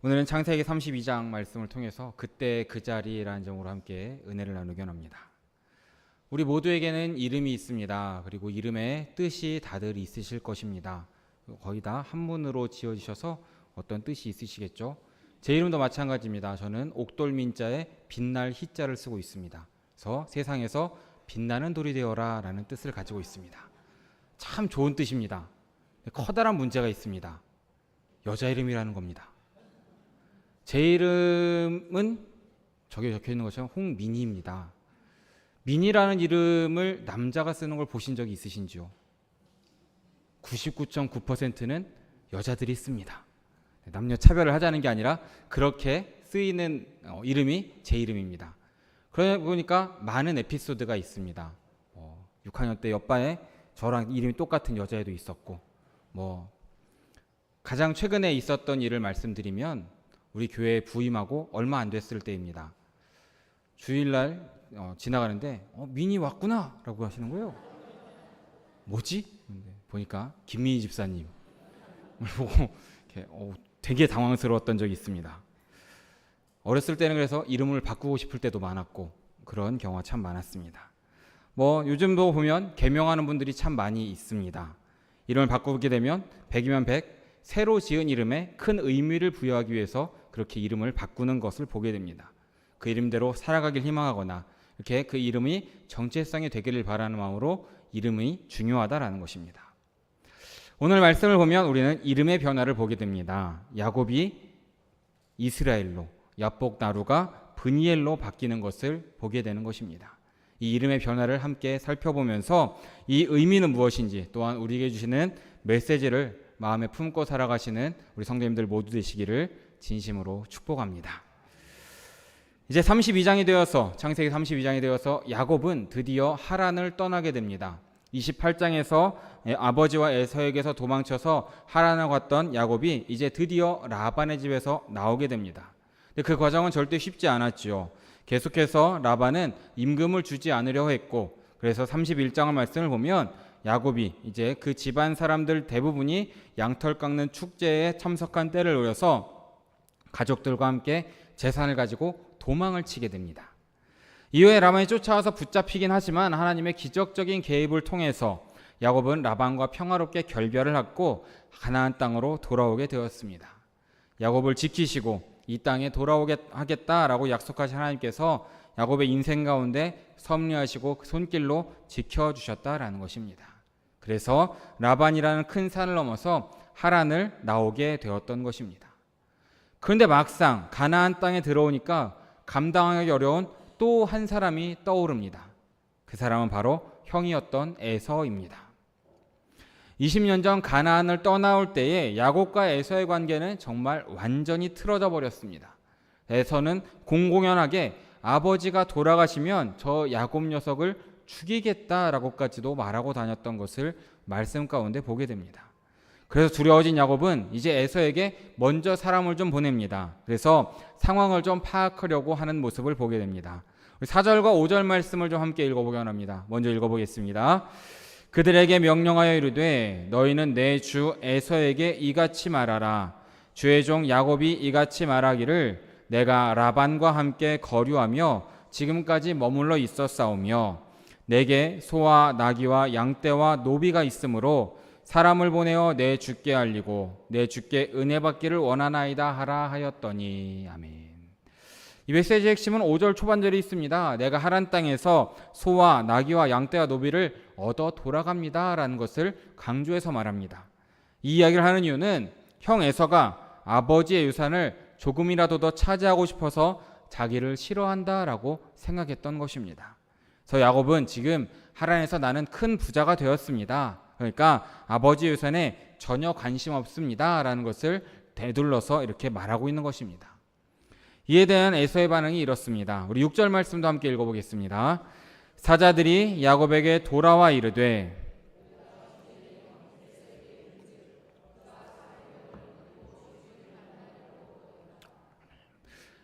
오늘은 창세기 32장 말씀을 통해서 그때 그 자리라는 점으로 함께 은혜를 나누기 원합니다. 우리 모두에게는 이름이 있습니다. 그리고 이름에 뜻이 다들 있으실 것입니다. 거의 다 한문으로 지어지셔서 어떤 뜻이 있으시겠죠? 제 이름도 마찬가지입니다. 저는 옥돌민자에 빛날 희자를 쓰고 있습니다. 그래서 세상에서 빛나는 돌이 되어라 라는 뜻을 가지고 있습니다. 참 좋은 뜻입니다. 커다란 문제가 있습니다. 여자 이름이라는 겁니다. 제 이름은 저기 적혀 있는 것처럼 홍민희입니다. 민희라는 이름을 남자가 쓰는 걸 보신 적이 있으신지요? 99.9%는 여자들이 씁니다. 남녀 차별을 하자는 게 아니라 그렇게 쓰이는 이름이 제 이름입니다. 그러다 보니까 많은 에피소드가 있습니다. 6학년 때 옆반에 저랑 이름이 똑같은 여자애도 있었고, 가장 최근에 있었던 일을 말씀드리면 우리 교회에 부임하고 얼마 안 됐을 때입니다. 주일날 지나가는데 민희 왔구나 라고 하시는 거예요. 뭐지? 보니까 김민희 집사님 보고 되게 당황스러웠던 적이 있습니다. 어렸을 때는 그래서 이름을 바꾸고 싶을 때도 많았고 그런 경우가 참 많았습니다. 요즘도 보면 개명하는 분들이 참 많이 있습니다. 이름을 바꾸게 되면 100이면 100 새로 지은 이름에 큰 의미를 부여하기 위해서 그렇게 이름을 바꾸는 것을 보게 됩니다. 그 이름대로 살아가길 희망하거나 이렇게 그 이름이 정체성이 되기를 바라는 마음으로 이름이 중요하다라는 것입니다. 오늘 말씀을 보면 우리는 이름의 변화를 보게 됩니다. 야곱이 이스라엘로, 야복 나루가 브니엘로 바뀌는 것을 보게 되는 것입니다. 이 이름의 변화를 함께 살펴보면서 이 의미는 무엇인지, 또한 우리에게 주시는 메시지를 마음에 품고 살아가시는 우리 성도님들 모두 되시기를 진심으로 축복합니다. 이제 32장이 되어서, 창세기 32장이 되어서 야곱은 드디어 하란을 떠나게 됩니다. 28장에서 아버지와 에서에게서 도망쳐서 하란을 갔던 야곱이 이제 드디어 라반의 집에서 나오게 됩니다. 근데 그 과정은 절대 쉽지 않았죠. 계속해서 라반은 임금을 주지 않으려 했고, 그래서 31장의 말씀을 보면 야곱이 이제 그 집안 사람들 대부분이 양털 깎는 축제에 참석한 때를 노려서 가족들과 함께 재산을 가지고 도망을 치게 됩니다. 이후에 라반이 쫓아와서 붙잡히긴 하지만 하나님의 기적적인 개입을 통해서 야곱은 라반과 평화롭게 결별을 하고 가나안 땅으로 돌아오게 되었습니다. 야곱을 지키시고 이 땅에 돌아오게 하겠다라고 약속하신 하나님께서 야곱의 인생 가운데 섭리하시고 그 손길로 지켜주셨다라는 것입니다. 그래서 라반이라는 큰 산을 넘어서 하란을 나오게 되었던 것입니다. 그런데 막상 가나안 땅에 들어오니까 감당하기 어려운 또 한 사람이 떠오릅니다. 그 사람은 바로 형이었던 에서입니다. 20년 전 가나안을 떠나올 때에 야곱과 에서의 관계는 정말 완전히 틀어져 버렸습니다. 에서는 공공연하게 아버지가 돌아가시면 저 야곱 녀석을 죽이겠다라고까지도 말하고 다녔던 것을 말씀 가운데 보게 됩니다. 그래서 두려워진 야곱은 이제 에서에게 먼저 사람을 좀 보냅니다. 그래서 상황을 좀 파악하려고 하는 모습을 보게 됩니다. 4절과 5절 말씀을 좀 함께 읽어보기 원합니다. 먼저 읽어보겠습니다. 그들에게 명령하여 이르되 너희는 내 주 에서에게 이같이 말하라. 주의 종 야곱이 이같이 말하기를 내가 라반과 함께 거류하며 지금까지 머물러 있었사오며 내게 소와 나귀와 양떼와 노비가 있으므로 사람을 보내어 내 주께 알리고 내 주께 은혜 받기를 원하나이다 하라 하였더니. 아멘. 이 메시지의 핵심은 5절 초반절에 있습니다. 내가 하란 땅에서 소와 나귀와 양떼와 노비를 얻어 돌아갑니다 라는 것을 강조해서 말합니다. 이 이야기를 하는 이유는 형 에서가 아버지의 유산을 조금이라도 더 차지하고 싶어서 자기를 싫어한다라고 생각했던 것입니다. 그래서 야곱은 지금 하란에서 나는 큰 부자가 되었습니다. 그러니까 아버지 유산에 전혀 관심 없습니다 라는 것을 되둘러서 이렇게 말하고 있는 것입니다. 이에 대한 에서의 반응이 이렇습니다. 우리 6절 말씀도 함께 읽어보겠습니다. 사자들이 야곱에게 돌아와 이르되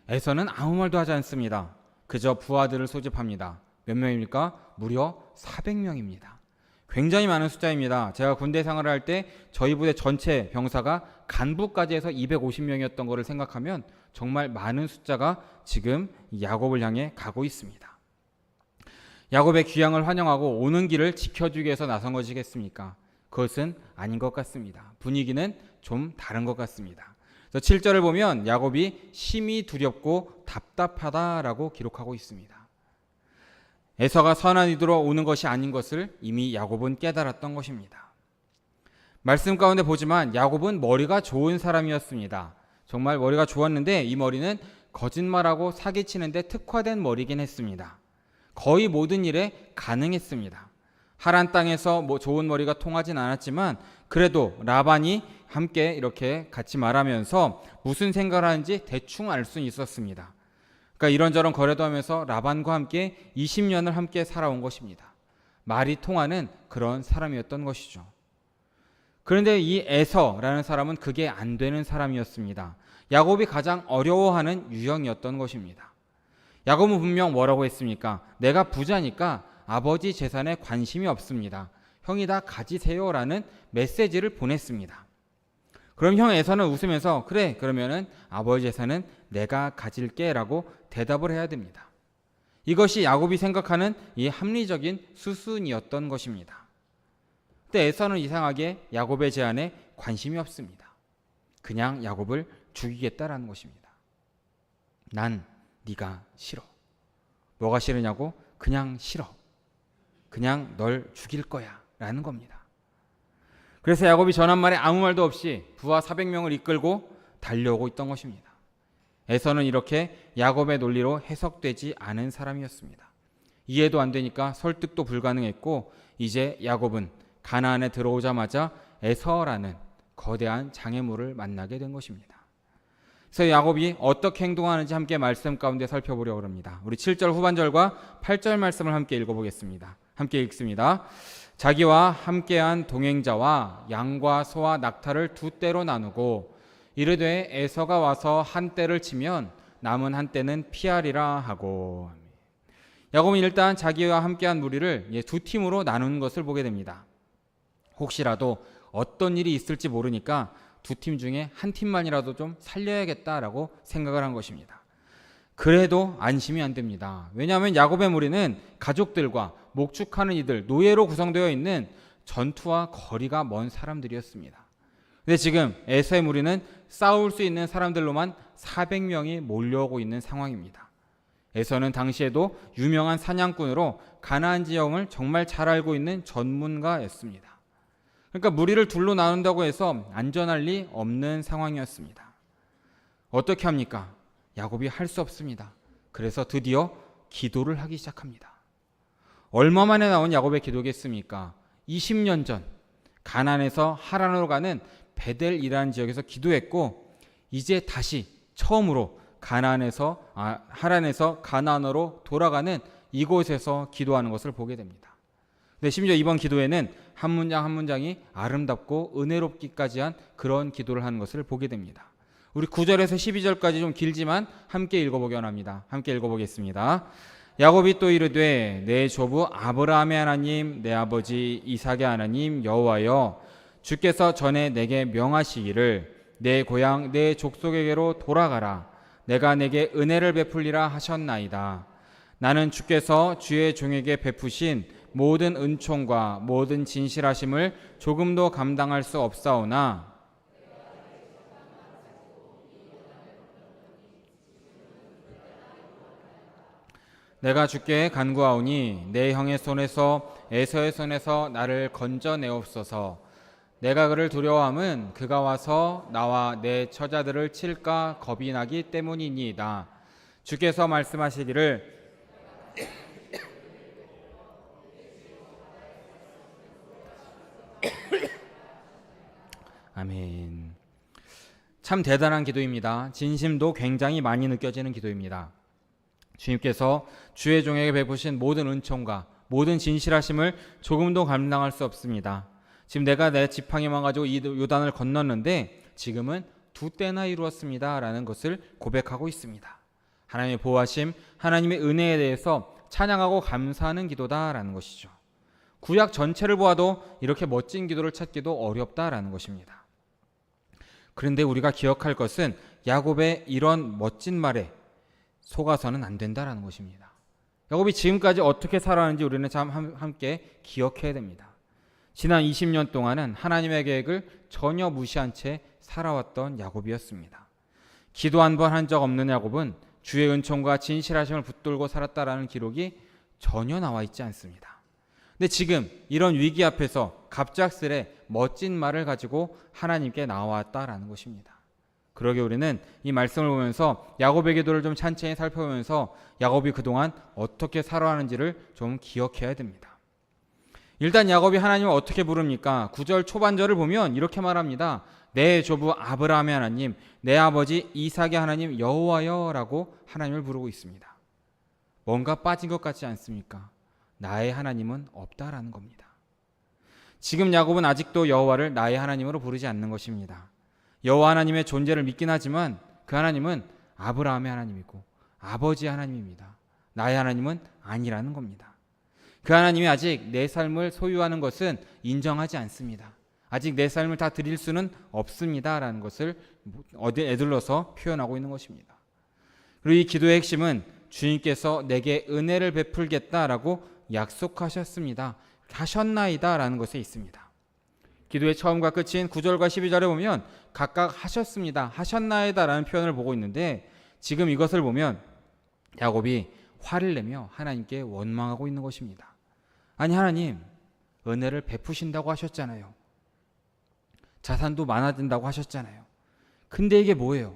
에서는 아무 말도 하지 않습니다. 그저 부하들을 소집합니다. 몇 명입니까? 무려 400명입니다. 굉장히 많은 숫자입니다. 제가 군대 생활을 할 때 저희 부대 전체 병사가 간부까지 해서 250명이었던 것을 생각하면 정말 많은 숫자가 지금 야곱을 향해 가고 있습니다. 야곱의 귀향을 환영하고 오는 길을 지켜주기 위해서 나선 것이겠습니까? 그것은 아닌 것 같습니다. 분위기는 좀 다른 것 같습니다. 7절을 보면 야곱이 심히 두렵고 답답하다라고 기록하고 있습니다. 에서가 선한 의도로 오는 것이 아닌 것을 이미 야곱은 깨달았던 것입니다. 말씀 가운데 보지만 야곱은 머리가 좋은 사람이었습니다. 정말 머리가 좋았는데 이 머리는 거짓말하고 사기치는데 특화된 머리긴 했습니다. 거의 모든 일에 가능했습니다. 하란 땅에서 좋은 머리가 통하진 않았지만 그래도 라반이 함께 이렇게 같이 말하면서 무슨 생각을 하는지 대충 알 수 있었습니다. 그러니까 이런저런 거래도 하면서 라반과 함께 20년을 함께 살아온 것입니다. 말이 통하는 그런 사람이었던 것이죠. 그런데 이 에서라는 사람은 그게 안 되는 사람이었습니다. 야곱이 가장 어려워하는 유형이었던 것입니다. 야곱은 분명 뭐라고 했습니까? 내가 부자니까 아버지 재산에 관심이 없습니다. 형이 다 가지세요라는 메시지를 보냈습니다. 그럼 형 에서는 웃으면서 그래 그러면은 아버지 재산은 내가 가질게 라고 대답을 해야 됩니다. 이것이 야곱이 생각하는 이 합리적인 수순이었던 것입니다. 근데 에서는 이상하게 야곱의 제안에 관심이 없습니다. 그냥 야곱을 죽이겠다라는 것입니다. 난 네가 싫어. 뭐가 싫으냐고? 그냥 싫어. 그냥 널 죽일 거야 라는 겁니다. 그래서 야곱이 전한 말에 아무 말도 없이 부하 400명을 이끌고 달려오고 있던 것입니다. 에서는 이렇게 야곱의 논리로 해석되지 않은 사람이었습니다. 이해도 안 되니까 설득도 불가능했고 이제 야곱은 가나안에 들어오자마자 에서라는 거대한 장애물을 만나게 된 것입니다. 그래서 야곱이 어떻게 행동하는지 함께 말씀 가운데 살펴보려고 합니다. 우리 7절 후반절과 8절 말씀을 함께 읽어보겠습니다. 함께 읽습니다. 자기와 함께한 동행자와 양과 소와 낙타를 두 떼로 나누고 이르되 에서가 와서 한 떼를 치면 남은 한 떼는 피하리라 하고. 야곱은 일단 자기와 함께한 무리를 두 팀으로 나누는 것을 보게 됩니다. 혹시라도 어떤 일이 있을지 모르니까 두 팀 중에 한 팀만이라도 좀 살려야겠다라고 생각을 한 것입니다. 그래도 안심이 안 됩니다. 왜냐하면 야곱의 무리는 가족들과 목축하는 이들, 노예로 구성되어 있는 전투와 거리가 먼 사람들이었습니다. 근데 지금 에서의 무리는 싸울 수 있는 사람들로만 400명이 몰려오고 있는 상황입니다. 에서는 당시에도 유명한 사냥꾼으로 가나안 지형을 정말 잘 알고 있는 전문가였습니다. 그러니까 무리를 둘로 나눈다고 해서 안전할 리 없는 상황이었습니다. 어떻게 합니까? 야곱이 할 수 없습니다. 그래서 드디어 기도를 하기 시작합니다. 얼마 만에 나온 야곱의 기도겠습니까? 20년 전 가나안에서 하란으로 가는 베델이라는 지역에서 기도했고 이제 다시 처음으로 하란에서 가나안으로 돌아가는 이곳에서 기도하는 것을 보게 됩니다. 근데 심지어 이번 기도에는 한 문장 한 문장이 아름답고 은혜롭기까지 한 그런 기도를 하는 것을 보게 됩니다. 우리 9절에서 12절까지 좀 길지만 함께 읽어보기 원합니다. 함께 읽어보겠습니다. 야곱이 또 이르되 내 조부 아브라함의 하나님 내 아버지 이삭의 하나님 여호와여 주께서 전에 내게 명하시기를 내 고향 내 족속에게로 돌아가라 내가 내게 은혜를 베풀리라 하셨나이다. 나는 주께서 주의 종에게 베푸신 모든 은총과 모든 진실하심을 조금도 감당할 수 없사오나 내가 주께 간구하오니 내 형의 손에서 에서의 손에서 나를 건져내옵소서. 내가 그를 두려워함은 그가 와서 나와 내 처자들을 칠까 겁이 나기 때문이니이다. 주께서 말씀하시기를 아멘. 참 대단한 기도입니다. 진심도 굉장히 많이 느껴지는 기도입니다. 주님께서 주의 종에게 베푸신 모든 은총과 모든 진실하심을 조금도 감당할 수 없습니다. 지금 내가 내 지팡이만 가지고 이 요단을 건넜는데 지금은 두 때나 이루었습니다 라는 것을 고백하고 있습니다. 하나님의 보호하심, 하나님의 은혜에 대해서 찬양하고 감사하는 기도다라는 것이죠. 구약 전체를 보아도 이렇게 멋진 기도를 찾기도 어렵다라는 것입니다. 그런데 우리가 기억할 것은 야곱의 이런 멋진 말에 속아서는 안 된다라는 것입니다. 야곱이 지금까지 어떻게 살아왔는지 우리는 참 함께 기억해야 됩니다. 지난 20년 동안은 하나님의 계획을 전혀 무시한 채 살아왔던 야곱이었습니다. 기도 한 번 한 적 없는 야곱은 주의 은총과 진실하심을 붙들고 살았다라는 기록이 전혀 나와 있지 않습니다. 근데 지금 이런 위기 앞에서 갑작스레 멋진 말을 가지고 하나님께 나왔다라는 것입니다. 그러게 우리는 이 말씀을 보면서 야곱의 기도를 좀 찬찬히 살펴보면서 야곱이 그동안 어떻게 살아왔는지를 좀 기억해야 됩니다. 일단 야곱이 하나님을 어떻게 부릅니까? 9절 초반절을 보면 이렇게 말합니다. 내 조부 아브라함의 하나님, 내 아버지 이삭의 하나님 여호와여라고 하나님을 부르고 있습니다. 뭔가 빠진 것 같지 않습니까? 나의 하나님은 없다라는 겁니다. 지금 야곱은 아직도 여호와를 나의 하나님으로 부르지 않는 것입니다. 여호와 하나님의 존재를 믿긴 하지만 그 하나님은 아브라함의 하나님이고 아버지의 하나님입니다. 나의 하나님은 아니라는 겁니다. 그 하나님이 아직 내 삶을 소유하는 것은 인정하지 않습니다. 아직 내 삶을 다 드릴 수는 없습니다라는 것을 에둘러서 표현하고 있는 것입니다. 그리고 이 기도의 핵심은 주님께서 내게 은혜를 베풀겠다라고 약속하셨습니다. 하셨나이다라는 것에 있습니다. 기도의 처음과 끝인 9절과 12절에 보면 각각 하셨습니다, 하셨나이다라는 표현을 보고 있는데 지금 이것을 보면 야곱이 화를 내며 하나님께 원망하고 있는 것입니다. 아니 하나님, 은혜를 베푸신다고 하셨잖아요. 자산도 많아진다고 하셨잖아요. 근데 이게 뭐예요?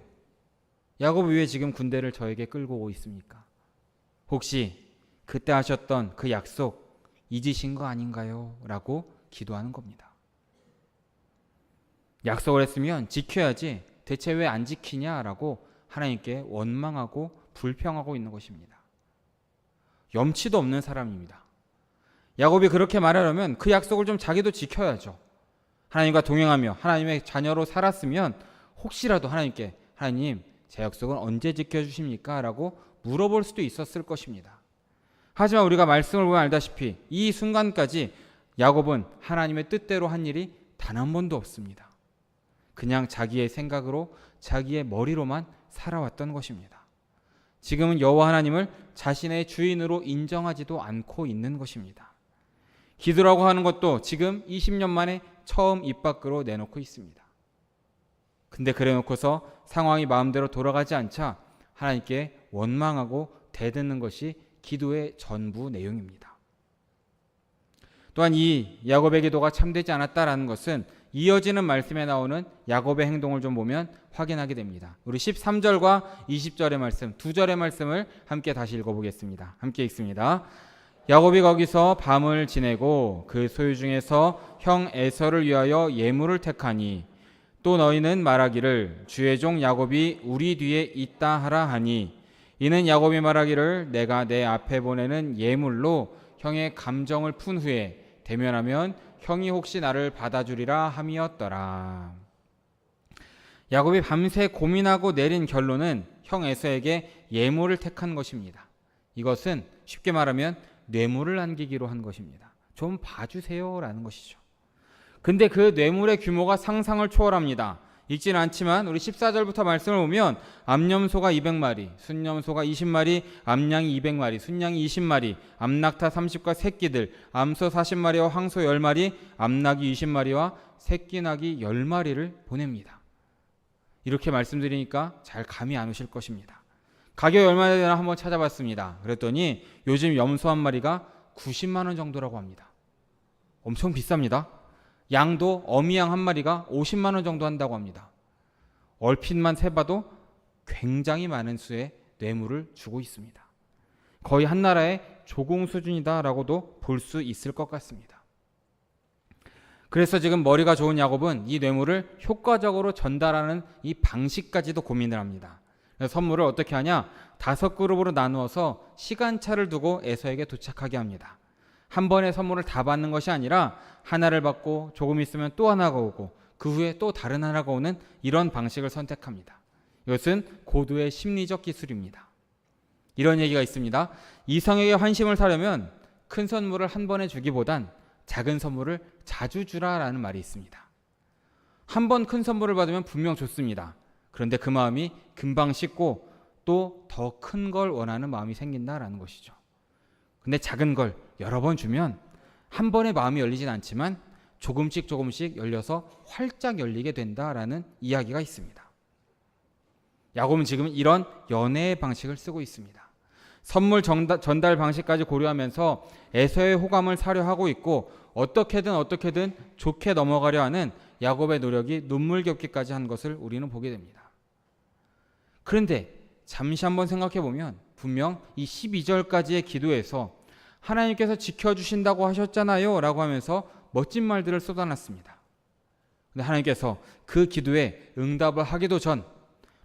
야곱이 왜 지금 군대를 저에게 끌고 오고 있습니까? 혹시 그때 하셨던 그 약속 잊으신 거 아닌가요? 라고 기도하는 겁니다. 약속을 했으면 지켜야지 대체 왜 안 지키냐라고 하나님께 원망하고 불평하고 있는 것입니다. 염치도 없는 사람입니다. 야곱이 그렇게 말하려면 그 약속을 좀 자기도 지켜야죠. 하나님과 동행하며 하나님의 자녀로 살았으면 혹시라도 하나님께 하나님 제 약속은 언제 지켜주십니까? 라고 물어볼 수도 있었을 것입니다. 하지만 우리가 말씀을 보면 알다시피 이 순간까지 야곱은 하나님의 뜻대로 한 일이 단 한 번도 없습니다. 그냥 자기의 생각으로 자기의 머리로만 살아왔던 것입니다. 지금은 여호와 하나님을 자신의 주인으로 인정하지도 않고 있는 것입니다. 기도라고 하는 것도 지금 20년 만에 처음 입 밖으로 내놓고 있습니다. 근데 그래 놓고서 상황이 마음대로 돌아가지 않자 하나님께 원망하고 대드는 것이 기도의 전부 내용입니다. 또한 이 야곱의 기도가 참되지 않았다라는 것은 이어지는 말씀에 나오는 야곱의 행동을 좀 보면 확인하게 됩니다. 우리 13절과 20절의 말씀, 두 절의 말씀을 함께 다시 읽어보겠습니다. 함께 읽습니다. 야곱이 거기서 밤을 지내고 그 소유 중에서 형 에서를 위하여 예물을 택하니 또 너희는 말하기를 주의 종 야곱이 우리 뒤에 있다 하라 하니 이는 야곱이 말하기를 내가 내 앞에 보내는 예물로 형의 감정을 푼 후에 대면하면 형이 혹시 나를 받아주리라 함이었더라. 야곱이 밤새 고민하고 내린 결론은 형 에서에게 예물을 택한 것입니다. 이것은 쉽게 말하면 뇌물을 남기기로 한 것입니다. 좀 봐주세요 라는 것이죠. 근데 그 뇌물의 규모가 상상을 초월합니다. 읽지는 않지만 우리 14절부터 말씀을 보면 암염소가 200마리, 순염소가 20마리, 암양이 200마리, 순양이 20마리, 암낙타 30과 새끼들, 암소 40마리와 황소 10마리, 암낙이 20마리와 새끼낙이 10마리를 보냅니다. 이렇게 말씀드리니까 잘 감이 안 오실 것입니다. 가격이 얼마나 되나 한번 찾아봤습니다. 그랬더니 요즘 염소 한 마리가 90만 원 정도라고 합니다. 엄청 비쌉니다. 양도 어미양 한 마리가 50만 원 정도 한다고 합니다. 얼핏만 세봐도 굉장히 많은 수의 뇌물을 주고 있습니다. 거의 한 나라의 조공 수준이다라고도 볼 수 있을 것 같습니다. 그래서 지금 머리가 좋은 야곱은 이 뇌물을 효과적으로 전달하는 이 방식까지도 고민을 합니다. 그래서 선물을 어떻게 하냐? 5그룹으로 나누어서 시간차를 두고 에서에게 도착하게 합니다. 한 번에 선물을 다 받는 것이 아니라 하나를 받고 조금 있으면 또 하나가 오고 그 후에 또 다른 하나가 오는 이런 방식을 선택합니다. 이것은 고도의 심리적 기술입니다. 이런 얘기가 있습니다. 이성에게 환심을 사려면 큰 선물을 한 번에 주기보단 작은 선물을 자주 주라라는 말이 있습니다. 한 번 큰 선물을 받으면 분명 좋습니다. 그런데 그 마음이 금방 식고 또 더 큰 걸 원하는 마음이 생긴다라는 것이죠. 근데 작은 걸 여러 번 주면 한 번에 마음이 열리진 않지만 조금씩 열려서 활짝 열리게 된다라는 이야기가 있습니다. 야곱은 지금 이런 연애의 방식을 쓰고 있습니다. 선물 전달 방식까지 고려하면서 에서의 호감을 사려 하고 있고 어떻게든 좋게 넘어가려 하는 야곱의 노력이 눈물겹기까지 한 것을 우리는 보게 됩니다. 그런데 잠시 한번 생각해 보면 분명 이 12절까지의 기도에서 하나님께서 지켜주신다고 하셨잖아요 라고 하면서 멋진 말들을 쏟아놨습니다. 근데 하나님께서 그 기도에 응답을 하기도 전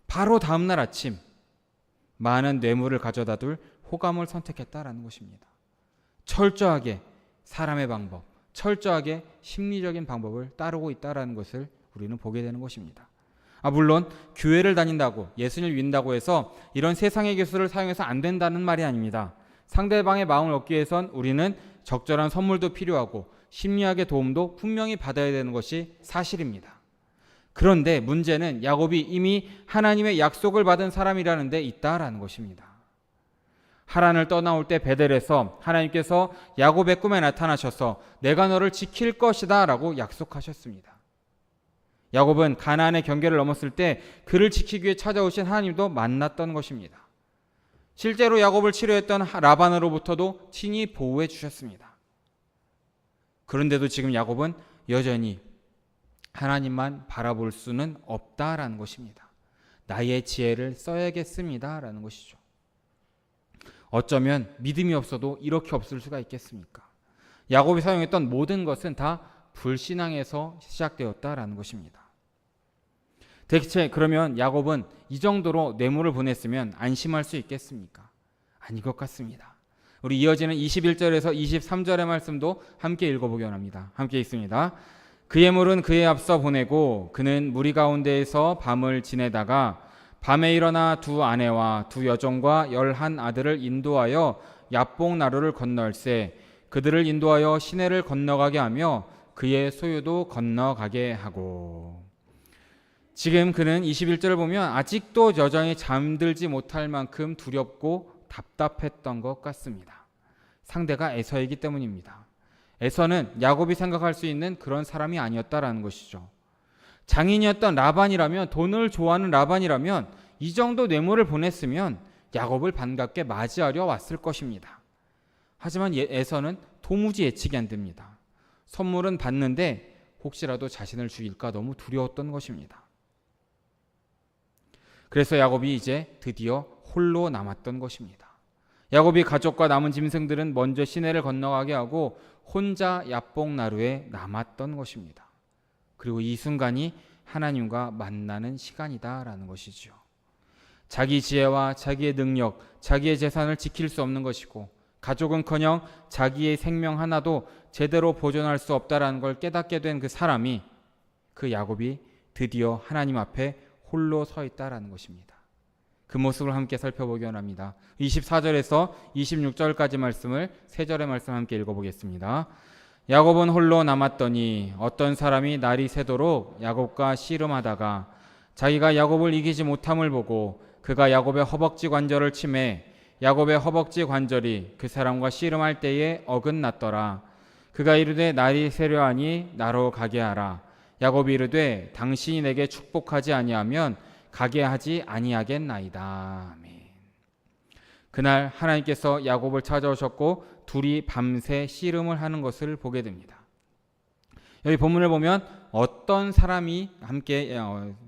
바로 다음날 아침 많은 뇌물을 가져다 둘 호감을 선택했다라는 것입니다. 철저하게 사람의 방법, 철저하게 심리적인 방법을 따르고 있다라는 것을 우리는 보게 되는 것입니다. 물론 교회를 다닌다고 예수님을 믿는다고 해서 이런 세상의 기술을 사용해서 안 된다는 말이 아닙니다. 상대방의 마음을 얻기 위해선 우리는 적절한 선물도 필요하고 심리학의 도움도 분명히 받아야 되는 것이 사실입니다. 그런데 문제는 야곱이 이미 하나님의 약속을 받은 사람이라는 데 있다라는 것입니다. 하란을 떠나올 때 베델에서 하나님께서 야곱의 꿈에 나타나셔서 내가 너를 지킬 것이다 라고 약속하셨습니다. 야곱은 가나안의 경계를 넘었을 때 그를 지키기 위해 찾아오신 하나님도 만났던 것입니다. 실제로 야곱을 치료했던 라반으로부터도 친히 보호해 주셨습니다. 그런데도 지금 야곱은 여전히 하나님만 바라볼 수는 없다라는 것입니다. 나의 지혜를 써야겠습니다라는 것이죠. 어쩌면 믿음이 없어도 이렇게 없을 수가 있겠습니까? 야곱이 사용했던 모든 것은 다 불신앙에서 시작되었다라는 것입니다. 대체 그러면 야곱은 이 정도로 뇌물을 보냈으면 안심할 수 있겠습니까? 아닌 것 같습니다. 우리 이어지는 21절에서 23절의 말씀도 함께 읽어보기 원합니다. 함께 읽습니다. 그의 물은 그에 앞서 보내고 그는 무리 가운데에서 밤을 지내다가 밤에 일어나 두 아내와 두 여종과 11 아들을 인도하여 야복 나루를 건널세 그들을 인도하여 시내를 건너가게 하며 그의 소유도 건너가게 하고. 지금 그는 21절을 보면 아직도 여전히 잠들지 못할 만큼 두렵고 답답했던 것 같습니다. 상대가 에서이기 때문입니다. 에서는 야곱이 생각할 수 있는 그런 사람이 아니었다라는 것이죠. 장인이었던 라반이라면, 돈을 좋아하는 라반이라면 이 정도 뇌물을 보냈으면 야곱을 반갑게 맞이하려 왔을 것입니다. 하지만 에서는 도무지 예측이 안 됩니다. 선물은 받는데 혹시라도 자신을 죽일까 너무 두려웠던 것입니다. 그래서 야곱이 이제 드디어 홀로 남았던 것입니다. 야곱이 가족과 남은 짐승들은 먼저 시내를 건너가게 하고 혼자 야복 나루에 남았던 것입니다. 그리고 이 순간이 하나님과 만나는 시간이다라는 것이죠. 자기 지혜와 자기의 능력, 자기의 재산을 지킬 수 없는 것이고 가족은커녕 자기의 생명 하나도 제대로 보존할 수 없다라는 걸 깨닫게 된 그 사람이, 그 야곱이 드디어 하나님 앞에 홀로 서 있다라는 것입니다. 그 모습을 함께 살펴보기 원합니다. 24절에서 26절까지 말씀을 세 절의 말씀 함께 읽어보겠습니다. 야곱은 홀로 남았더니 어떤 사람이 날이 새도록 야곱과 씨름하다가 자기가 야곱을 이기지 못함을 보고 그가 야곱의 허벅지 관절을 치매 야곱의 허벅지 관절이 그 사람과 씨름할 때에 어긋났더라. 그가 이르되 날이 새려 하니 나로 가게 하라. 야곱이 이르되 당신이 내게 축복하지 아니하면 가게 하지 아니하겠나이다. 아멘. 그날 하나님께서 야곱을 찾아오셨고 둘이 밤새 씨름을 하는 것을 보게 됩니다. 여기 본문을 보면 어떤 사람이 함께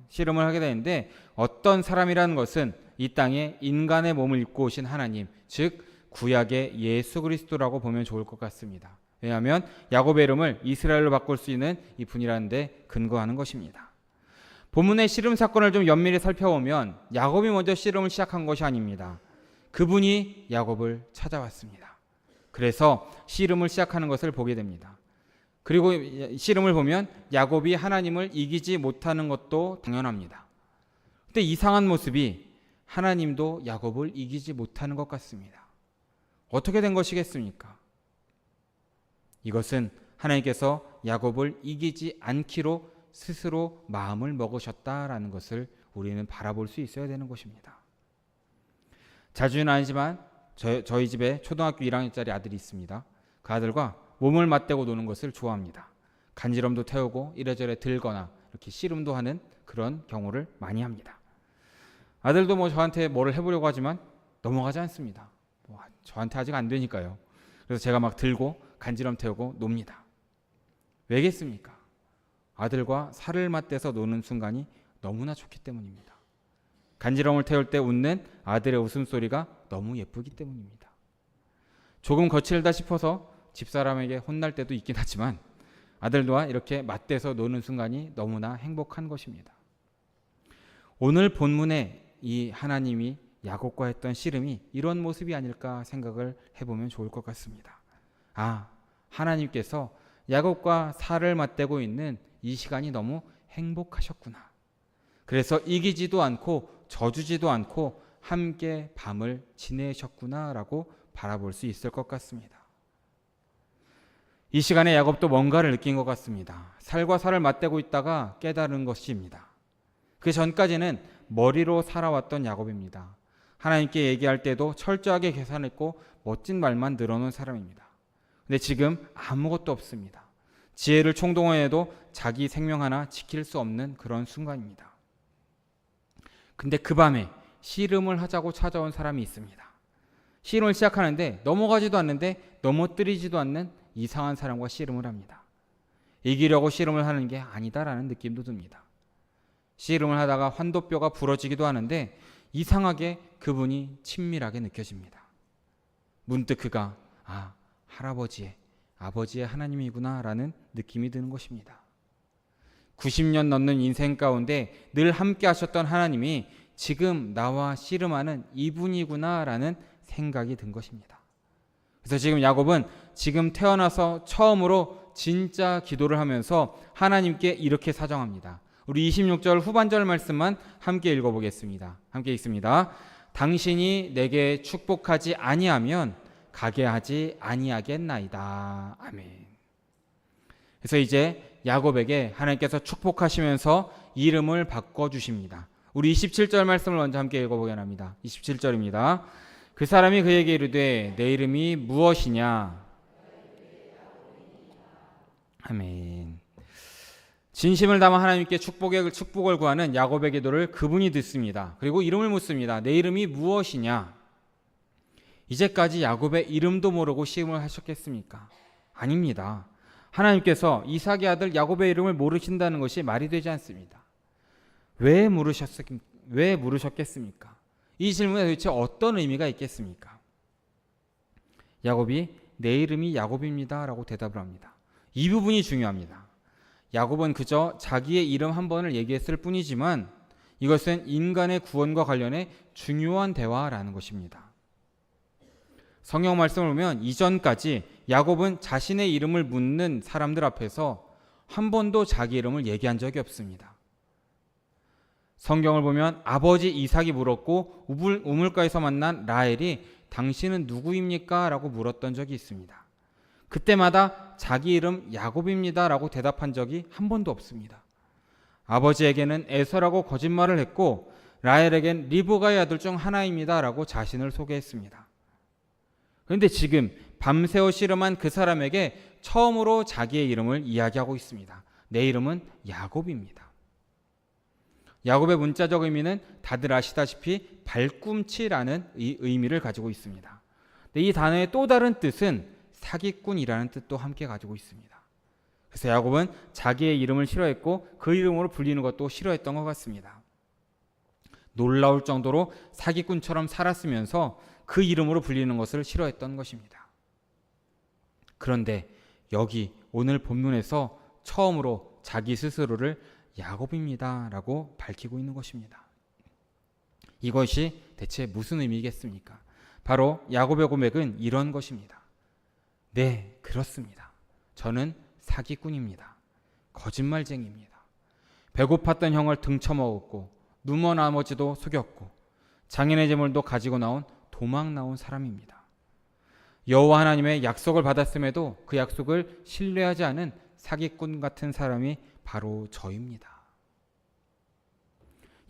씨름을 하게 되는데, 어떤 사람이라는 것은 이 땅에 인간의 몸을 입고 오신 하나님, 즉 구약의 예수 그리스도라고 보면 좋을 것 같습니다. 왜냐하면 야곱의 이름을 이스라엘로 바꿀 수 있는 이 분이라는 데 근거하는 것입니다. 본문의 씨름 사건을 좀 면밀히 살펴보면 야곱이 먼저 씨름을 시작한 것이 아닙니다. 그분이 야곱을 찾아왔습니다. 그래서 씨름을 시작하는 것을 보게 됩니다. 그리고 씨름을 보면 야곱이 하나님을 이기지 못하는 것도 당연합니다. 근데 이상한 모습이 하나님도 야곱을 이기지 못하는 것 같습니다. 어떻게 된 것이겠습니까? 이것은 하나님께서 야곱을 이기지 않기로 스스로 마음을 먹으셨다라는 것을 우리는 바라볼 수 있어야 되는 것입니다. 자주는 아니지만 저희 집에 초등학교 1학년짜리 아들이 있습니다. 그 아들과 몸을 맞대고 노는 것을 좋아합니다. 간지럼도 태우고 이래저래 들거나 이렇게 씨름도 하는 그런 경우를 많이 합니다. 아들도 저한테 뭐를 해보려고 하지만 넘어가지 않습니다. 저한테 아직 안 되니까요. 그래서 제가 막 들고 간지럼 태우고 놉니다. 왜겠습니까? 아들과 살을 맞대서 노는 순간이 너무나 좋기 때문입니다. 간지럼을 태울 때 웃는 아들의 웃음소리가 너무 예쁘기 때문입니다. 조금 거칠다 싶어서 집사람에게 혼날 때도 있긴 하지만 아들과 이렇게 맞대서 노는 순간이 너무나 행복한 것입니다. 오늘 본문에 이 하나님이 야곱과 했던 씨름이 이런 모습이 아닐까 생각을 해보면 좋을 것 같습니다. 하나님께서 야곱과 살을 맞대고 있는 이 시간이 너무 행복하셨구나. 그래서 이기지도 않고 져주지도 않고 함께 밤을 지내셨구나라고 바라볼 수 있을 것 같습니다. 이 시간에 야곱도 뭔가를 느낀 것 같습니다. 살과 살을 맞대고 있다가 깨달은 것입니다. 그 전까지는 머리로 살아왔던 야곱입니다. 하나님께 얘기할 때도 철저하게 계산했고 멋진 말만 늘어놓은 사람입니다. 근데 지금 아무것도 없습니다. 지혜를 총동원해도 자기 생명 하나 지킬 수 없는 그런 순간입니다. 근데 그 밤에 씨름을 하자고 찾아온 사람이 있습니다. 씨름을 시작하는데 넘어가지도 않는데 넘어뜨리지도 않는 이상한 사람과 씨름을 합니다. 이기려고 씨름을 하는 게 아니다라는 느낌도 듭니다. 씨름을 하다가 환도뼈가 부러지기도 하는데 이상하게 그분이 친밀하게 느껴집니다. 문득 그가 할아버지의 아버지의 하나님이구나 라는 느낌이 드는 것입니다. 90년 넘는 인생 가운데 늘 함께 하셨던 하나님이 지금 나와 씨름하는 이분이구나 라는 생각이 든 것입니다. 그래서 지금 야곱은 지금 태어나서 처음으로 진짜 기도를 하면서 하나님께 이렇게 사정합니다. 우리 26절 후반절 말씀만 함께 읽어보겠습니다. 함께 읽습니다. 당신이 내게 축복하지 아니하면 가게 하지 아니하겠나이다. 아멘. 그래서 이제 야곱에게 하나님께서 축복하시면서 이름을 바꿔주십니다. 우리 27절 말씀을 먼저 함께 읽어보게 합니다. 27절입니다. 그 사람이 그에게 이르되 내 이름이 무엇이냐? 아멘. 진심을 담아 하나님께 축복을 구하는 야곱의 기도를 그분이 듣습니다. 그리고 이름을 묻습니다. 내 이름이 무엇이냐? 이제까지 야곱의 이름도 모르고 씨름을 하셨겠습니까? 아닙니다. 하나님께서 이삭의 아들 야곱의 이름을 모르신다는 것이 말이 되지 않습니다. 왜 물으셨겠습니까? 이 질문에 도대체 어떤 의미가 있겠습니까? 야곱이 내 이름이 야곱입니다 라고 대답을 합니다. 이 부분이 중요합니다. 야곱은 그저 자기의 이름 한 번을 얘기했을 뿐이지만 이것은 인간의 구원과 관련해 중요한 대화라는 것입니다. 성경 말씀을 보면 이전까지 야곱은 자신의 이름을 묻는 사람들 앞에서 한 번도 자기 이름을 얘기한 적이 없습니다. 성경을 보면 아버지 이삭이 물었고 우물가에서 만난 라헬이 당신은 누구입니까? 라고 물었던 적이 있습니다. 그때마다 자기 이름 야곱입니다 라고 대답한 적이 한 번도 없습니다. 아버지에게는 에서라고 거짓말을 했고 라헬에겐 리브가의 아들 중 하나입니다 라고 자신을 소개했습니다. 그런데 지금 밤새워 씨름한 그 사람에게 처음으로 자기의 이름을 이야기하고 있습니다. 내 이름은 야곱입니다. 야곱의 문자적 의미는 다들 아시다시피 발꿈치라는 이 의미를 가지고 있습니다. 이 단어의 또 다른 뜻은 사기꾼이라는 뜻도 함께 가지고 있습니다. 그래서 야곱은 자기의 이름을 싫어했고 그 이름으로 불리는 것도 싫어했던 것 같습니다. 놀라울 정도로 사기꾼처럼 살았으면서 그 이름으로 불리는 것을 싫어했던 것입니다. 그런데 여기 오늘 본문에서 처음으로 자기 스스로를 야곱입니다 라고 밝히고 있는 것입니다. 이것이 대체 무슨 의미겠습니까? 바로 야곱의 고백은 이런 것입니다. 네, 그렇습니다. 저는 사기꾼입니다. 거짓말쟁이입니다. 배고팠던 형을 등쳐먹었고 누먼 아버지도 속였고 장인의 재물도 가지고 나온 도망 나온 사람입니다. 여호와 하나님의 약속을 받았음에도 그 약속을 신뢰하지 않은 사기꾼 같은 사람이 바로 저입니다.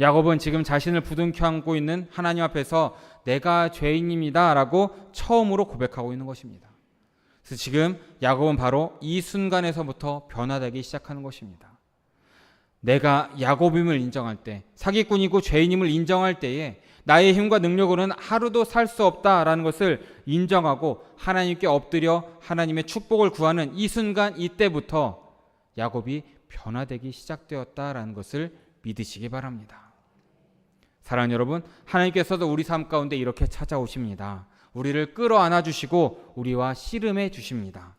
야곱은 지금 자신을 부둥켜 안고 있는 하나님 앞에서 내가 죄인입니다 라고 처음으로 고백하고 있는 것입니다. 그래서 지금 야곱은 바로 이 순간에서부터 변화되기 시작하는 것입니다. 내가 야곱임을 인정할 때, 사기꾼이고 죄인임을 인정할 때에 나의 힘과 능력으로는 하루도 살 수 없다라는 것을 인정하고 하나님께 엎드려 하나님의 축복을 구하는 이 순간, 이때부터 야곱이 변화되기 시작되었다라는 것을 믿으시기 바랍니다. 사랑하는 여러분, 하나님께서도 우리 삶 가운데 이렇게 찾아오십니다. 우리를 끌어안아 주시고 우리와 씨름해 주십니다.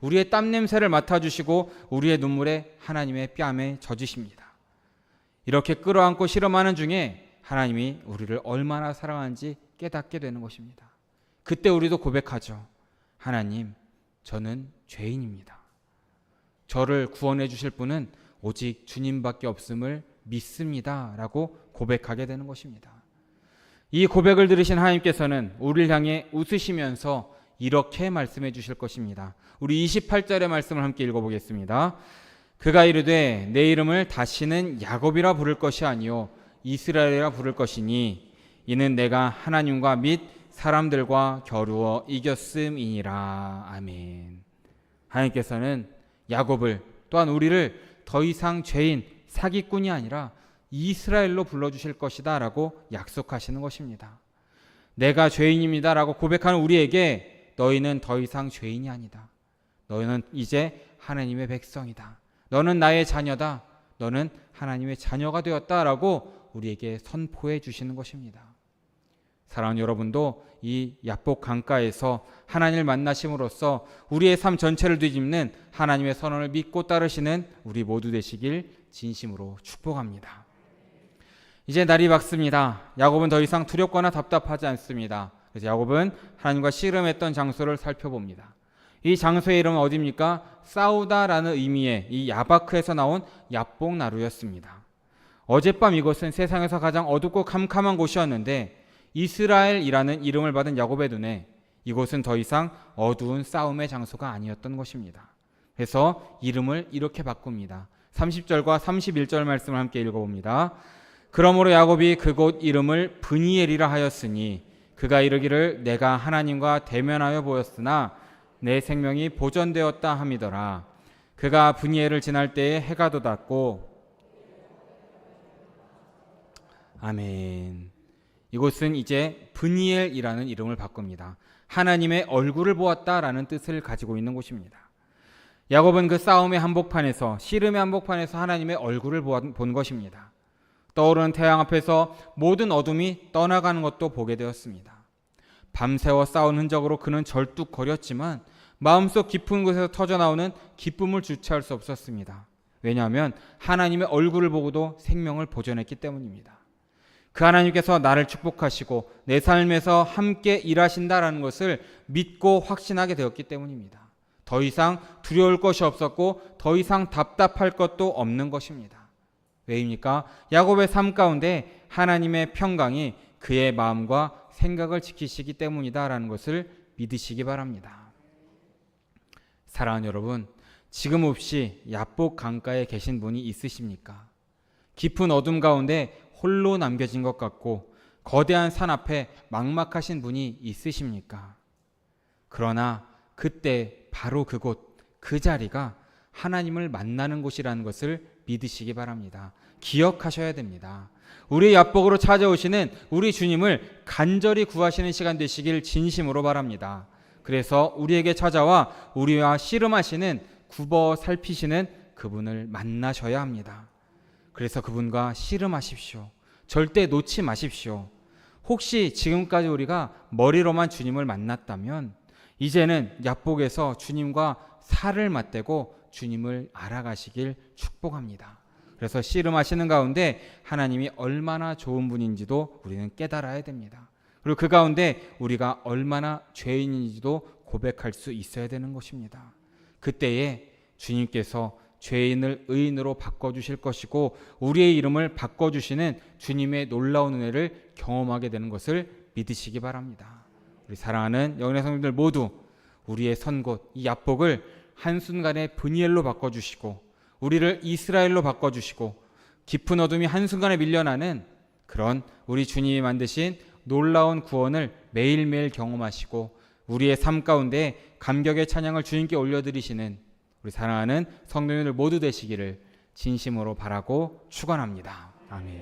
우리의 땀 냄새를 맡아주시고 우리의 눈물에 하나님의 뺨에 젖으십니다. 이렇게 끌어안고 씨름하는 중에 하나님이 우리를 얼마나 사랑하는지 깨닫게 되는 것입니다. 그때 우리도 고백하죠. 하나님, 저는 죄인입니다. 저를 구원해 주실 분은 오직 주님밖에 없음을 믿습니다 라고 고백하게 되는 것입니다. 이 고백을 들으신 하나님께서는 우리를 향해 웃으시면서 이렇게 말씀해 주실 것입니다. 우리 28절의 말씀을 함께 읽어보겠습니다. 그가 이르되 내 이름을 다시는 야곱이라 부를 것이 아니요 이스라엘이라 부를 것이니 이는 내가 하나님과 및 사람들과 겨루어 이겼음이니라. 아멘. 하나님께서는 야곱을, 또한 우리를 더 이상 죄인, 사기꾼이 아니라 이스라엘로 불러주실 것이다 라고 약속하시는 것입니다. 내가 죄인입니다 라고 고백하는 우리에게 너희는 더 이상 죄인이 아니다. 너희는 이제 하나님의 백성이다. 너는 나의 자녀다. 너는 하나님의 자녀가 되었다 라고 우리에게 선포해 주시는 것입니다. 사랑하는 여러분도 이 야복 강가에서 하나님을 만나심으로써 우리의 삶 전체를 뒤집는 하나님의 선언을 믿고 따르시는 우리 모두 되시길 진심으로 축복합니다. 이제 날이 밝습니다. 야곱은 더 이상 두렵거나 답답하지 않습니다. 그래서 야곱은 하나님과 씨름했던 장소를 살펴봅니다. 이 장소의 이름은 어디입니까? 싸우다라는 의미의 이 야바크에서 나온 야복나루였습니다. 어젯밤 이곳은 세상에서 가장 어둡고 캄캄한 곳이었는데 이스라엘이라는 이름을 받은 야곱의 눈에 이곳은 더 이상 어두운 싸움의 장소가 아니었던 것입니다. 그래서 이름을 이렇게 바꿉니다. 30절과 31절 말씀을 함께 읽어봅니다. 그러므로 야곱이 그곳 이름을 브니엘이라 하였으니 그가 이르기를 내가 하나님과 대면하여 보였으나 내 생명이 보존되었다 함이더라. 그가 브니엘을 지날 때에 해가 돋았고 아멘. 이곳은 이제 브니엘이라는 이름을 바꿉니다. 하나님의 얼굴을 보았다라는 뜻을 가지고 있는 곳입니다. 야곱은 그 싸움의 한복판에서, 씨름의 한복판에서 하나님의 얼굴을 본 것입니다. 떠오르는 태양 앞에서 모든 어둠이 떠나가는 것도 보게 되었습니다. 밤새워 싸운 흔적으로 그는 절뚝거렸지만 마음속 깊은 곳에서 터져나오는 기쁨을 주체할 수 없었습니다. 왜냐하면 하나님의 얼굴을 보고도 생명을 보존했기 때문입니다. 그 하나님께서 나를 축복하시고 내 삶에서 함께 일하신다라는 것을 믿고 확신하게 되었기 때문입니다. 더 이상 두려울 것이 없었고 더 이상 답답할 것도 없는 것입니다. 왜입니까? 야곱의 삶 가운데 하나님의 평강이 그의 마음과 생각을 지키시기 때문이다라는 것을 믿으시기 바랍니다. 사랑하는 여러분, 지금 혹시 야복 강가에 계신 분이 있으십니까? 깊은 어둠 가운데 홀로 남겨진 것 같고 거대한 산 앞에 막막하신 분이 있으십니까? 그러나 그때 바로 그곳, 그 자리가 하나님을 만나는 곳이라는 것을 믿으시기 바랍니다. 기억하셔야 됩니다. 우리의 야복으로 찾아오시는 우리 주님을 간절히 구하시는 시간 되시길 진심으로 바랍니다. 그래서 우리에게 찾아와 우리와 씨름하시는, 굽어 살피시는 그분을 만나셔야 합니다. 그래서 그분과 씨름하십시오. 절대 놓지 마십시오. 혹시 지금까지 우리가 머리로만 주님을 만났다면 이제는 야복에서 주님과 살을 맞대고 주님을 알아가시길 축복합니다. 그래서 씨름하시는 가운데 하나님이 얼마나 좋은 분인지도 우리는 깨달아야 됩니다. 그리고 그 가운데 우리가 얼마나 죄인인지도 고백할 수 있어야 되는 것입니다. 그때에 주님께서 죄인을 의인으로 바꿔주실 것이고 우리의 이름을 바꿔주시는 주님의 놀라운 은혜를 경험하게 되는 것을 믿으시기 바랍니다. 우리 사랑하는 영혼의 성도들 모두 우리의 선곳 이 야복을 한순간에 브니엘로 바꿔주시고 우리를 이스라엘로 바꿔주시고 깊은 어둠이 한순간에 밀려나는 그런 우리 주님이 만드신 놀라운 구원을 매일매일 경험하시고 우리의 삶 가운데 감격의 찬양을 주님께 올려드리시는 우리 사랑하는 성도님들 모두 되시기를 진심으로 바라고 축원합니다. 아멘.